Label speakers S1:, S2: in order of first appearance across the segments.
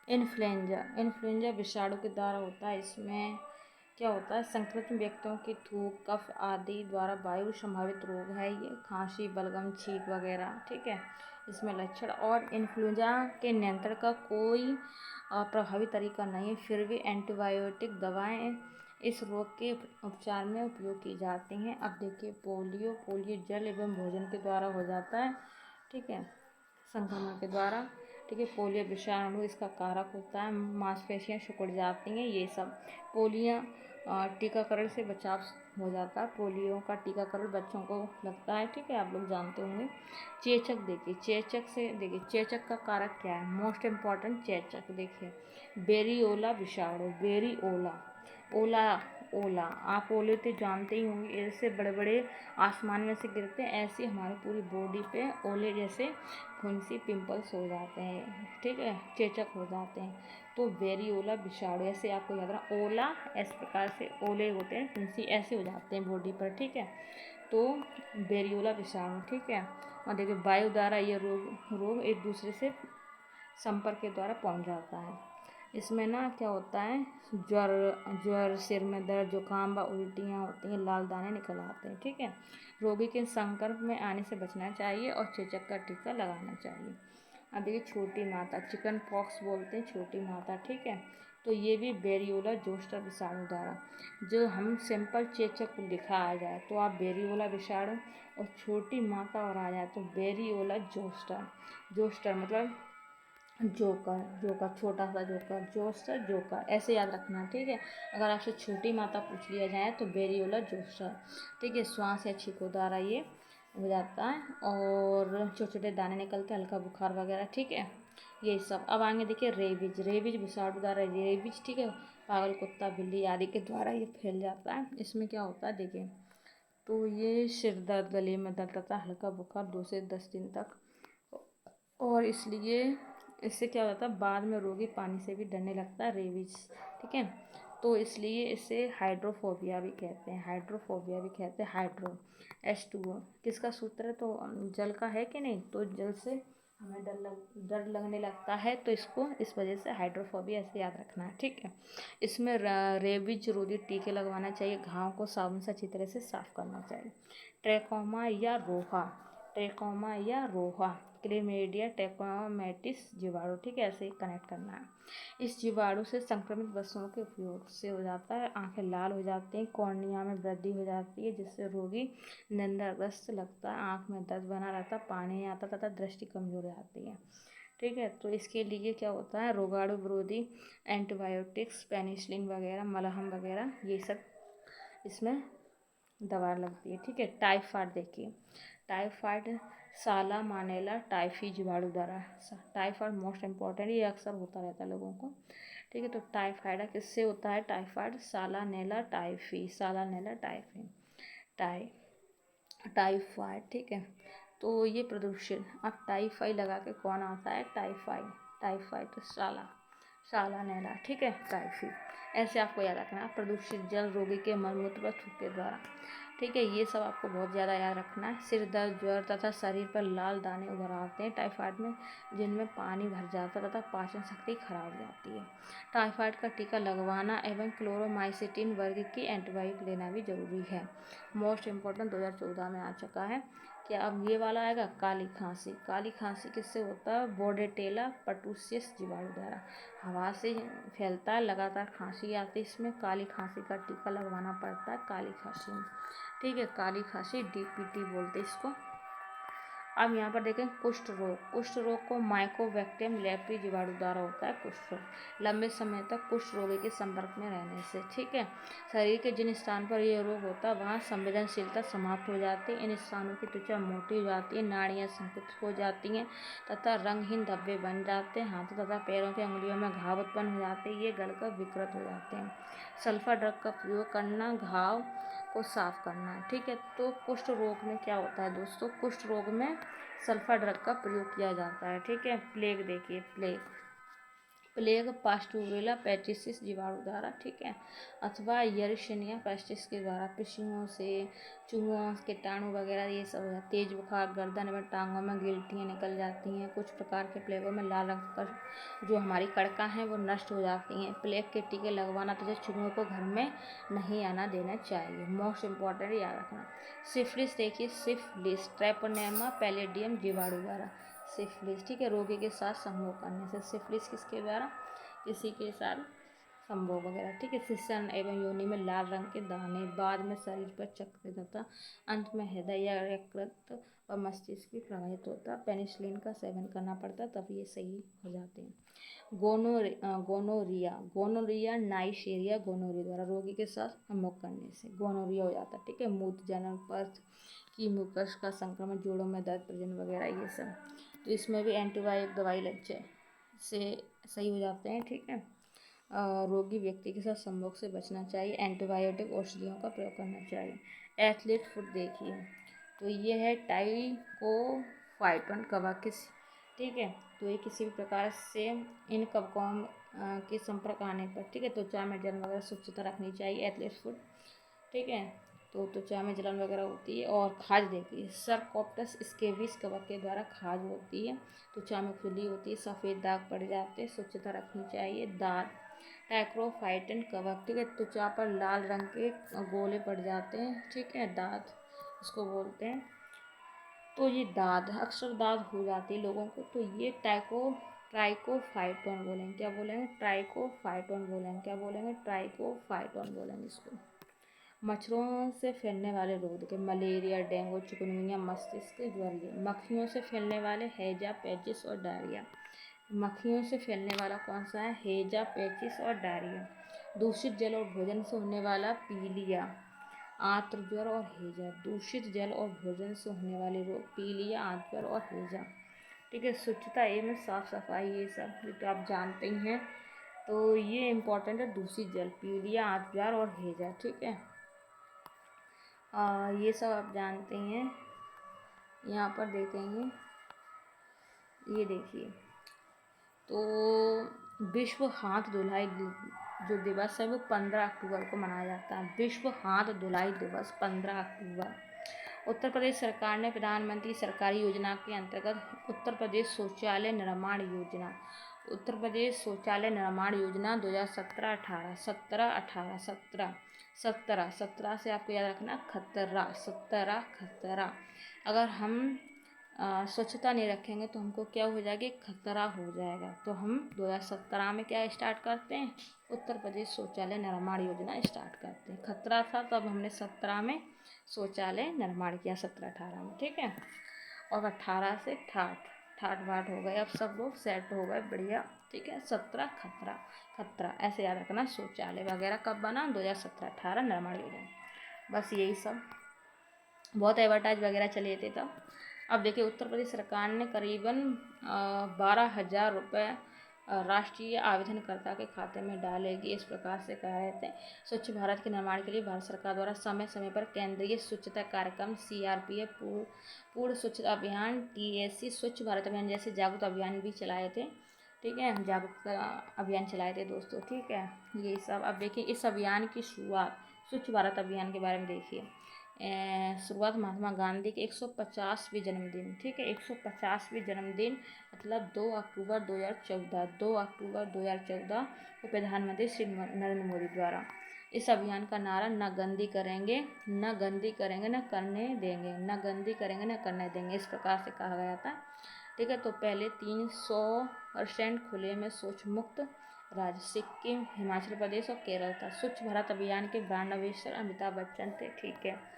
S1: Influenza influenza विषाणु के द्वारा होता है। इसमें क्या होता है, संक्रमित व्यक्तियों की थूक, कफ आदि द्वारा वायु संभावित रोग है ये, खांसी, बलगम, छींक वगैरह। ठीक है, इसमें लक्षण और इन्फ्लुएंजा के नियंत्रण का कोई प्रभावी तरीका नहीं है, फिर भी एंटीबायोटिक दवाएं इस रोग के उपचार में उपयोग की जाती हैं। अब देखिए पोलियो जल एवं भोजन के द्वारा हो जाता है। ठीक है, संक्रमण के द्वारा। ठीक है, पोलियो विषाणु इसका कारक होता है, मांसपेशियां सिकुड़ जाती हैं ये सब। पोलियो टीकाकरण से बचाव हो जाता है, पोलियो का टीकाकरण बच्चों को लगता है। ठीक है, आप लोग जानते होंगे। चेचक का कारक क्या है, मोस्ट इम्पॉर्टेंट चेचक देखिए, बेरियोला विषाणु, ओला ओला आप ओले तो जानते ही होंगे, ऐसे बड़े बड़े आसमान में से गिरते हैं, ऐसे हमारी पूरी बॉडी पे ओले जैसे फुंसी पिंपल्स हो जाते हैं। ठीक है, चेचक हो जाते हैं। तो बेरियोला विषाणु, ऐसे आपको याद रखना, ओला इस प्रकार से ओले होते हैं, फुंसी ऐसे हो जाते हैं बॉडी पर। ठीक है, तो बेरियोला विषाणु। ठीक है, और देखिए वायु द्वारा ये रोग एक दूसरे से संपर्क के द्वारा पहुंच जाता है। इसमें ना क्या होता है, ज्वर, सिर में दर्द, जुकाम व उल्टियाँ होती हैं, लाल दाने निकल आते हैं। ठीक है, रोगी के संपर्क में आने से बचना चाहिए और चेचक का टीका लगाना चाहिए। अब देखिए छोटी माता, चिकन पॉक्स बोलते हैं छोटी माता। ठीक है, तो ये भी बेरियोला जोस्टर विषाणु द्वारा, जो हम सिंपल चेचक लिखा आ जाए तो आप बेरियोला विषाणु, और छोटी माता और आ जाए तो बेरियोला जोस्टर मतलब छोटा सा जोकर ऐसे याद रखना। ठीक है, अगर आपसे छोटी माता पूछ लिया जाए तो बेरियोला जोस्टर। ठीक है, श्वास या छींकों द्वारा ये हो जाता है और छोटे छोटे दाने निकलते हैं, हल्का बुखार वगैरह। ठीक है, ये सब। अब आगे देखिए रेबीज विषाणु द्वारा रेबीज। ठीक है, पागल कुत्ता, बिल्ली आदि के द्वारा ये फैल जाता है। इसमें क्या होता है देखिए, तो ये सिर दर्द, गले में दर्द तथा हल्का बुखार 2 से 10 दिन तक, और इसलिए इससे क्या होता है, बाद में रोगी पानी से भी डरने लगता है, रेबीज। ठीक है, तो इसलिए इसे हाइड्रोफोबिया भी कहते हैं, हाइड्रो H2O किसका सूत्र है, तो जल का है कि नहीं, तो जल से हमें डर लगने लगता है, तो इसको इस वजह से हाइड्रोफोबिया ऐसे याद रखना है। ठीक है, इसमें रेबीज रोधी टीके लगवाना चाहिए, घाव को साबुन से अच्छी तरह से साफ करना चाहिए। ट्रेकोमा या रोहा क्लेमेडिया टेकोमेटिस जीवाणु। ठीक है, ऐसे ही कनेक्ट करना है। इस जीवाणु से संक्रमित वस्तुओं के उपयोग से हो जाता है, आंखें लाल हो जाती हैं, कॉर्निया में वृद्धि हो जाती है, जिससे रोगी निंद्राग्रस्त लगता है, आंख में दर्द बना रहता, पानी नहीं आता तथा दृष्टि कमजोर हो जाती है। ठीक है, तो इसके लिए क्या होता है, रोगाणु विरोधी एंटीबायोटिक्स, पेनिसिलिन वगैरह, मलहम वगैरह, ये सब इसमें दवा लगती है। ठीक है, टाइफाइड देखिए, टाइफाइड सालामानेला टाइफी जीवाणु द्वारा, टाइफाइड मोस्ट इम्पॉर्टेंट, ये अक्सर होता रहता है लोगों को। ठीक है, तो टाइफाइड किससे होता है, टाइफाइड सालानेला टाइफाइड। ठीक है, तो ये प्रदूषण, अब टाइफाइड लगा के कौन आता है, टाइफाइड तो सालानेला। ठीक है, टाइफी ऐसे आपको याद रखना, प्रदूषित जल रोगी के मलमूत्र व थूक के द्वारा। ठीक है, ये सब आपको बहुत ज़्यादा याद रखना है। सिर दर्द, ज्वर तथा शरीर पर लाल दाने उभर आते हैं टाइफाइड में, जिनमें पानी भर जाता है तथा पाचन शक्ति खराब हो जाती है। टाइफाइड का टीका लगवाना एवं क्लोरोमाइसिटिन वर्ग की एंटीबायोटिक लेना भी जरूरी है। मोस्ट इम्पॉर्टेंट 2014 में आ चुका है। क्या अब ये वाला आएगा, काली खांसी किससे होता है, बोर्डेटेला पर्टूसियस जीवाणु द्वारा, हवा से फैलता है, लगातार खांसी आती है, इसमें काली खांसी का टीका लगवाना पड़ता है, काली खांसी में। ठीक है, काली खांसी DPT बोलते हैं इसको। अब यहाँ पर देखें कुष्ठ रोग को माइकोबैक्टीरियम लेप्री जीवाणु द्वारा होता है कुष्ठ रोग, लंबे समय तक कुष्ठ रोगी के संपर्क में रहने से। ठीक है, शरीर के जिन स्थान पर यह रोग होता है वहाँ संवेदनशीलता समाप्त हो जाती है, इन स्थानों की त्वचा मोटी हो जाती है, नाड़ियाँ संकुचित हो जाती हैं तथा रंगहीन धब्बे बन जाते हैं, हाथों तथा पैरों की अंगुलियों में घाव उत्पन्न हो जाते हैं, ये गलकर विकृत हो जाते हैं। सल्फर ड्रग का प्रयोग करना, घाव को साफ करना है। ठीक है, तो कुष्ठ रोग में क्या होता है दोस्तों, कुष्ठ रोग में सल्फर ड्रग का प्रयोग किया जाता है। ठीक है, प्लेग देखिए, प्लेग पास्टुरेला पेस्टिस जीवाणु द्वारा, ठीक है, अथवा यरिशनिया पेस्टिस के द्वारा पशुओं से, चूहों, कीटाणु वगैरह ये सब हो जाता है। तेज बुखार, गर्दन में, टांगों में गिल्टियाँ निकल जाती हैं। कुछ प्रकार के प्लेगों में लाल रंग का जो हमारी कड़का हैं वो नष्ट हो जाती हैं। प्लेग के टीके लगवाना तथा चूहों को घर में नहीं आना देना चाहिए। मोस्ट इम्पॉर्टेंट याद रखना। सिफिलिस देखिए, सिफिलिस ट्रैपोनेमा पैलेडियम जीवाणु द्वारा सिफिलिस, ठीक है, रोगी के साथ संभोग करने से। सिफिलिस किसके द्वारा? किसी के साथ संभोग वगैरह, ठीक है। शिशन एवं योनि में लाल रंग के दाने, बाद में शरीर पर चक्र तथा अंत में हृदय या यकृत और मस्तिष्क भी प्रभावित होता है। पेनिसिलिन का सेवन करना पड़ता है तब ये सही हो जाते हैं। गोनोरिया नाइजेरिया गोनोरिया द्वारा रोगी के साथ संभोग करने से गोनोरिया हो जाता है, ठीक है। मूत्र जनन, पर्थ की मुकस का संक्रमण, जोड़ों में दर्द, प्रजनन वगैरह ये सब, तो इसमें भी एंटीबायोटिक दवाई लग जाए से सही हो जाते हैं, ठीक है। रोगी व्यक्ति के साथ संभोग से बचना चाहिए। एंटीबायोटिक औषधियों का प्रयोग करना चाहिए। एथलीट फूड देखिए, तो ये है टाइकोफाइटोन कवक, ठीक है। तो ये किसी भी प्रकार से इन कवकों के संपर्क आने पर, ठीक है, त्वचा में जलन वगैरह स्वच्छता रखनी चाहिए। एथलीट फूड, ठीक है, तो त्वचा में जलन वगैरह होती है। और खाज देखिए, सर्कोप्टस स्केबिस कवक के द्वारा खाज होती है, त्वचा में खुजली होती है, सफ़ेद दाग पड़ जाते हैं, स्वच्छता रखनी चाहिए। दाद टाइक्रोफाइटन कवक, ठीक है, त्वचा पर लाल रंग के गोले पड़ जाते हैं, ठीक है, दाद इसको बोलते हैं। तो ये दाद, अक्सर दाद हो जाती है लोगों को, तो ये ट्राइकोफाइटोन बोलेंगे। क्या बोलेंगे? ट्राइकोफाइटोन बोलेंगे। क्या बोलेंगे? ट्राइकोफाइटोन बोलेंगे इसको। मच्छरों से फैलने वाले रोग के मलेरिया, डेंगू, चिकनगुनिया, मस्तिष्क ज्वर। मक्खियों से फैलने वाले हैजा, पेचिस और डायरिया। मक्खियों से फैलने वाला कौन सा है? हैजा, पेचिस और डायरिया। दूषित जल और भोजन से होने वाला पीलिया, आंत्र ज्वर और हैजा। दूषित जल और भोजन से होने वाले रोग पीलिया, आंत्र ज्वर और हैजा, ठीक है। स्वच्छता एवं साफ सफाई, ये सब ये तो आप जानते ही हैं, तो ये इम्पोर्टेंट है। दूषित जल, पीलिया, आंत्र ज्वर और हैजा, ठीक है, ये सब आप जानते हैं। यहाँ पर देखेंगे, ये देखिए, तो विश्व हाथ धुलाई जो दिवस है वो 15 अक्टूबर को मनाया जाता है। विश्व हाथ धुलाई दिवस 15 अक्टूबर। उत्तर प्रदेश सरकार ने प्रधानमंत्री सरकारी योजना के अंतर्गत उत्तर प्रदेश शौचालय निर्माण योजना, उत्तर प्रदेश शौचालय निर्माण योजना 2017-18, 17 से आपको याद रखना खतरा। अगर हम स्वच्छता नहीं रखेंगे तो हमको क्या हो जाएगी? खतरा हो जाएगा। तो हम 2017 में क्या स्टार्ट करते हैं? उत्तर प्रदेश शौचालय निर्माण योजना स्टार्ट करते हैं। खतरा था तब हमने 17 में शौचालय निर्माण किया, 17-18 में, ठीक है। और 18 से ठाट बाट हो गए, अब सब लोग सेट हो गए, बढ़िया, ठीक है। 17 खतरा ऐसे याद रखना। शौचालय वगैरह कब बना? 2017-18 निर्माण योजना। बस यही सब, बहुत एडवर्टाइज वगैरह चले थे तब। अब देखिए, उत्तर प्रदेश सरकार ने करीबन 12,000 रुपये राष्ट्रीय आवेदनकर्ता के खाते में डालेगी। इस प्रकार से कह रहे थे। स्वच्छ भारत के निर्माण के लिए भारत सरकार द्वारा समय समय पर केंद्रीय स्वच्छता कार्यक्रम, CRPF, पूर्ण स्वच्छता अभियान, TSC, स्वच्छ भारत अभियान जैसे जागरूकता अभियान भी चलाए थे, ठीक है, जागरूकता अभियान चलाए थे दोस्तों, ठीक है, ये सब। अब देखिए, इस अभियान की शुरुआत, स्वच्छ भारत अभियान के बारे में देखिए, शुरुआत महात्मा गांधी के 150वें जन्मदिन, ठीक है, 150वें जन्मदिन मतलब 2 अक्टूबर 2014 को प्रधानमंत्री श्री नरेंद्र मोदी द्वारा। इस अभियान का नारा न गंदी करेंगे, न करने देंगे, न गंदी करेंगे, न करने देंगे, इस प्रकार से कहा गया था, ठीक है। तो पहले 300% खुले में शौच मुक्त राज्य सिक्किम, हिमाचल प्रदेश और केरल था। स्वच्छ भारत अभियान के ब्रांड अम्बेसडर अमिताभ बच्चन थे, ठीक है।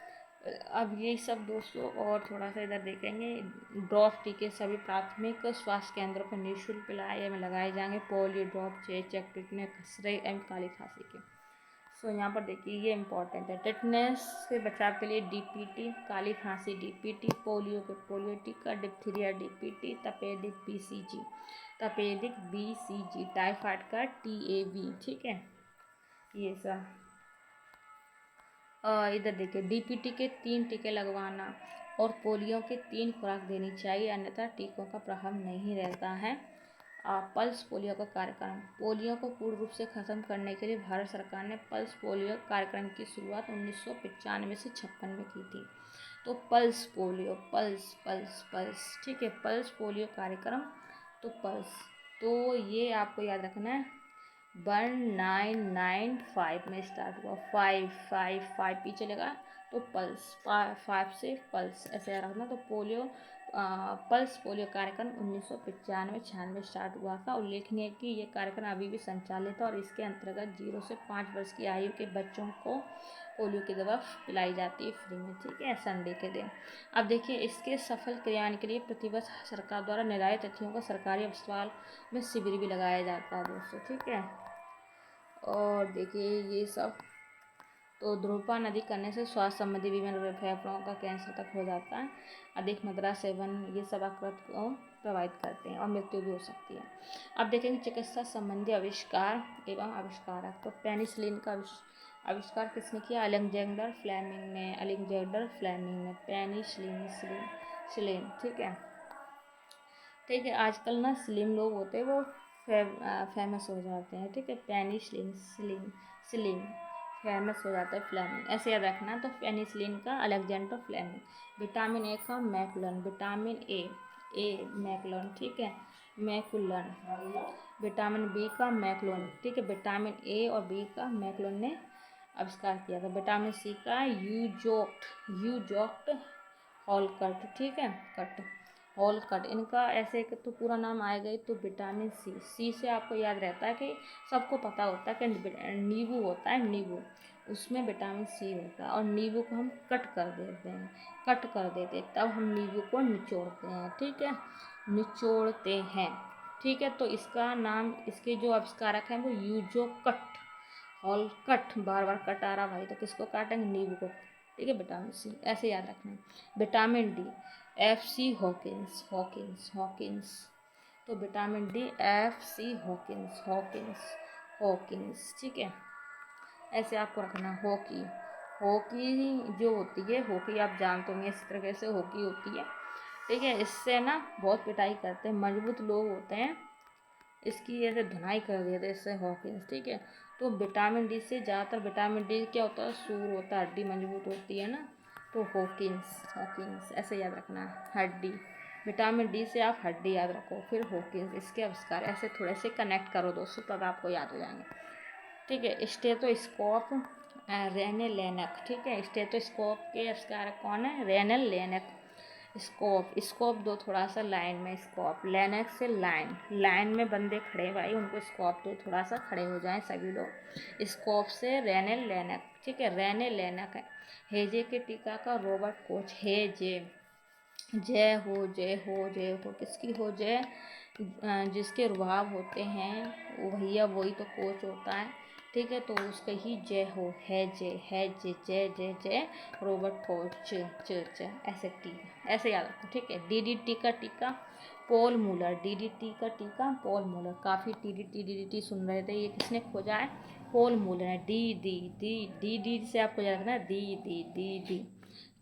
S1: अब यही सब दोस्तों, और थोड़ा सा इधर देखेंगे। ड्रॉप टीके सभी प्राथमिक स्वास्थ्य केंद्रों पर निःशुल्क पिलाए में लगाए जाएंगे। पोलियो ड्रॉप, चेचक, टिटनेस, खसरे एवं काली खांसी के। सो यहाँ पर देखिए, ये इंपॉर्टेंट है। टिटनेस से बचाव के लिए DPT, काली खांसी DPT, पोलियो के पोलियो टीका, डिप्थीरिया DPT, तपेदिक BCG, टाइफाइड का TAV, ठीक है, ये सब। इधर देखिए, DPT के 3 टीके लगवाना और पोलियो के 3 खुराक देनी चाहिए, अन्यथा टीकों का प्रभाव नहीं रहता है। पल्स पोलियो का कार्यक्रम। पोलियो को पूर्ण रूप से खत्म करने के लिए भारत सरकार ने पल्स पोलियो कार्यक्रम की शुरुआत 1995 से 56 में की थी। तो pulse polio, pulse pulse pulse, ठीक है, पल्स पोलियो कार्यक्रम, तो पल्स, तो ये आपको याद रखना है 1995 में स्टार्ट हुआ, 555 पीछे लगा, तो पल्स 5 से पल्स, ऐसे याद रखना। तो पल्स पोलियो कार्यक्रम 1995-96 स्टार्ट हुआ था। उल्लेखनीय है कि ये कार्यक्रम अभी भी संचालित है और इसके अंतर्गत 0 से 5 वर्ष की आयु के बच्चों को पोलियो की दवा पिलाई जाती है फ्री में, ठीक है, संडे के दिन। अब देखिए, इसके सफल क्रियान्वयन के लिए प्रतिवर्ष सरकार द्वारा निर्धारित तिथियों को सरकारी अस्पताल में शिविर भी लगाया जाता है दोस्तों, ठीक है। और देखिए ये सब, तो ध्रूमपान अधिक करने से स्वास्थ्य संबंधी बीमारी, फेफड़ों का कैंसर तक हो जाता है। अधिक मदिरा सेवन, ये सब आकृत को प्रभावित करते हैं और मृत्यु भी हो सकती है। अब देखेंगे चिकित्सा संबंधी आविष्कार एवं आविष्कारक। तो पेनिसिलिन का आविष्कार किसने किया? अलेक्जेंडर फ्लेमिंग ने, पेनिसिलिन, ठीक है। ठीक है, आजकल ना स्लिम लोग होते हैं वो फेमस हो जाते हैं, ठीक है, पेनिसिलिन फेमस हो जाता है, फ्लेमिंग, ऐसे याद रखना। तो पेनिसिलिन का अलेक्जेंडर फ्लेमिंग। विटामिन ए का मैकुलन, विटामिन ए मैकुलन, ठीक है, मैकुलन। विटामिन बी का मैकुलन, ठीक है, विटामिन ए और बी का मैकुलन ने आविष्कार किया था। विटामिन सी का यूजॉक्ट हॉलकट, ठीक है, हॉलकट, इनका ऐसे तो पूरा नाम आएगा ही। तो विटामिन सी से आपको याद रहता है कि सबको पता होता है कि नींबू होता है, नींबू, उसमें विटामिन सी होता है, और नींबू को हम कट कर देते तब हम नींबू को निचोड़ते हैं, ठीक है, निचोड़ते हैं, ठीक है। तो इसका नाम, इसके जो आविष्कारक हैं वो यूजोकट हॉलकट, बार बार कट आ रहा भाई, तो किसको काटेंगे? नींबू को, ठीक है, विटामिन सी, ऐसे याद रखना है। विटामिन डी, FC हॉकिंस, तो विटामिन डी FC हॉकिंस, ठीक है, ऐसे आपको रखना। हॉकी जो होती है, हॉकी आप जानते होंगे, इस तरह से हॉकी होती है, ठीक है, इससे ना बहुत पिटाई करते हैं, मजबूत लोग होते हैं, इसकी ऐसे धुनाई कर दिया था इससे हॉकिंस, ठीक है। तो विटामिन डी से ज़्यादातर, विटामिन डी क्या होता है? सूर होता है, हड्डी मजबूत होती है ना, तो हॉकिंस ऐसे याद रखना है, हड्डी, विटामिन डी से आप हड्डी याद रखो, फिर हॉकिंस, इसके आविष्कार, ऐसे थोड़े से कनेक्ट करो दोस्तों, तब आपको याद हो जाएंगे, ठीक है। स्टेथोस्कोप, रेने लेनक, ठीक है, स्टेथोस्कोप के आविष्कारक कौन है? रेनल लेनक। स्कोप दो थोड़ा सा लाइन में, स्कोप, लेनक से लाइन में बंदे खड़े भाई, उनको स्कोप दो, थोड़ा सा खड़े हो जाएं सभी लोग। स्कोप से रेने लेनक, ठीक है, रेने लेनक है। हेजे के टीका का रॉबर्ट कोच, हेजे, जय हो, किसकी हो जय? जिसके रुहाब होते हैं वो भैया, वही तो कोच होता है, ठीक है, तो उसका ही जय हो, है जय रॉबर्ट कोच, ऐसे टीका, ऐसे याद रखो, ठीक है। DDT का टीका पॉल मूलर, DDT का टीका पॉल मूलर, काफ़ी DDT सुन रहे थे, ये किसने खोजा है? पॉल मूलर है। डी से आपको याद रखना है, डी,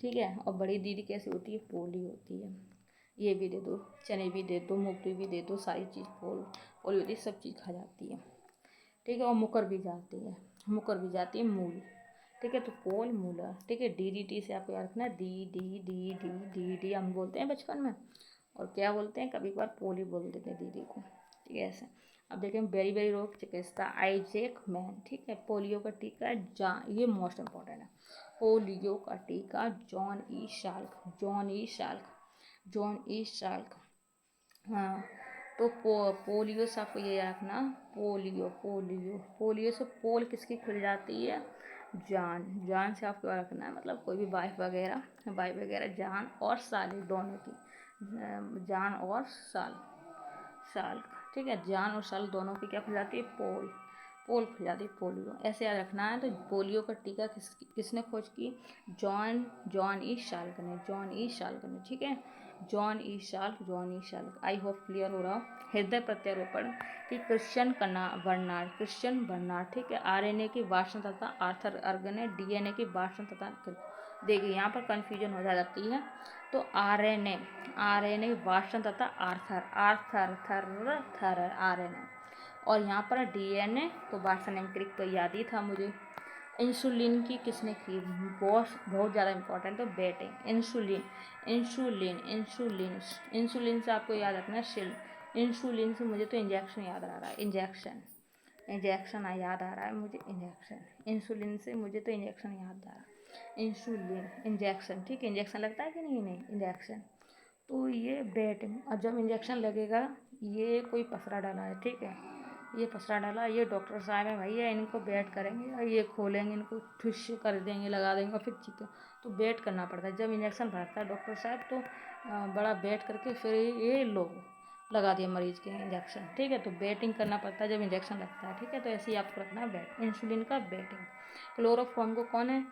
S1: ठीक है। और बड़ी दीदी कैसी होती है? पोली होती है। ये भी दे दो, चने भी दे दो, मूंगफली भी दे दो, सारी चीज़ पोली होती है, सब चीज़ खा जाती है, ठीक है, और मुकर भी जाती है, मूल, ठीक है। तो पोल मूलर, ठीक है। DDT से आपको याद रखना, डी हम बोलते हैं बचपन में, और क्या बोलते हैं, कभी कभार पोली बोल देते हैं दीदी को, ठीक है, ऐसे। अब देखें बेरी रोग चिकित्सा, आइजैक मैन, ठीक है। पोलियो का टीका ये मोस्ट इम्पॉर्टेंट है, पोलियो का टीका जॉन ई शाल्क, हाँ। तो पोलियो से आपको ये रखना, पोलियो से पोल किसकी खुल जाती है? जान से आपको रखना है, मतलब कोई भी वाइफ वगैरह जान और साली दोनों की, जान और साल, ठीक है, जान और साल दोनों की क्या खुल जाती है? पोल खुल जाती है, पोलियो, ऐसे याद रखना है। तो पोलियो का टीका किसने खोज की? जॉन ई शाल्क ने, ठीक है, John E Salk. I hope clear हो रहा। हृदय प्रत्यारोपण की क्रिश्चियन बर्नार्ड, ठीक है। RNA की वाचन तथा आर्थर अर्ग ने DNA की वाचन तथा देखिए यहाँ पर कन्फ्यूजन हो जाती है। तो RNA वाटसन तथा आर्थर RNA। और यहाँ पर DNA तो वाटसन एंड क्रिक तो याद ही था मुझे। इंसुलिन की किसने की, बहुत ज़्यादा इंपॉर्टेंट, तो बेटिंग। इंसुलिन से आपको याद रखना है इंसुलिन से मुझे तो इंजेक्शन याद आ रहा है, इंजेक्शन याद आ रहा है मुझे, इंसुलिन से मुझे तो इंजेक्शन याद आ रहा है, इंजेक्शन। ठीक है, इंजेक्शन लगता है कि नहीं इंजेक्शन। तो ये बेटिंग, और जब इंजेक्शन लगेगा, ये कोई पसरा डाला है, ठीक है, ये पसरा डाला, ये डॉक्टर साहब हैं भैया, इनको वेट करेंगे और ये खोलेंगे, इनको ठुश कर देंगे, लगा देंगे और फिर चीते। तो वेट करना पड़ता है। जब इंजेक्शन भरता है डॉक्टर साहब तो बड़ा वेट करके फिर ये लोग लगा दिए मरीज के इंजेक्शन। ठीक है, तो वेटिंग करना पड़ता है जब इंजेक्शन लगता है। ठीक है, तो ऐसे ही आपको रखना है वेट, इंसुलिन का वेटिंग। क्लोरोफॉर्म को कौन है,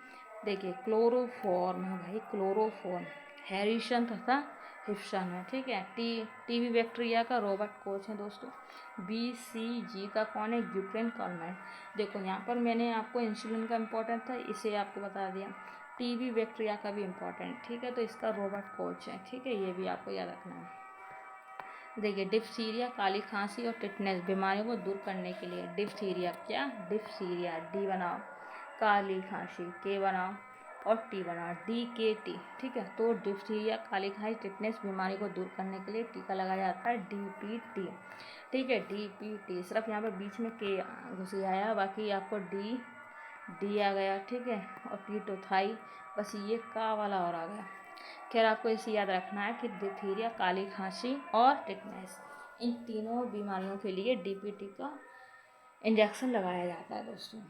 S1: देखिए क्लोरोफॉर्म है भाई, क्लोरोफॉर्म हैरिसन तथा हिप्सन है। ठीक है, टीबी बैक्टीरिया का रॉबर्ट कोच है दोस्तों। BCG का कौन है, यूक्रेन कॉलमैन। देखो यहाँ पर मैंने आपको इंसुलिन का इम्पोर्टेंट था, इसे आपको बता दिया। टीबी बैक्टीरिया का भी इम्पोर्टेंट, ठीक है, तो इसका रॉबर्ट कोच है। ठीक है, ये भी आपको याद रखना है। देखिए डिप्थीरिया, काली खांसी और टिटनेस बीमारियों को दूर करने के लिए, डिप्थीरिया क्या, डिप्थीरिया डी बनाओ, काली खांसी के बनाओ और टी बनाओ, DKT। ठीक है, तो डिप्थीरिया, काली खांसी, टिटनेस बीमारी को दूर करने के लिए टीका लगाया जाता है DPT। ठीक है, DPT, सिर्फ यहाँ पर बीच में के घुस आया, बाकी आपको डी आ गया। ठीक है, और टी तो था ही, बस ये का वाला और आ गया। खैर आपको इसे याद रखना है कि डिप्थीरिया, काली खांसी और टिटनेस, इन तीनों बीमारियों के लिए DPT का इंजेक्शन लगाया जाता है दोस्तों।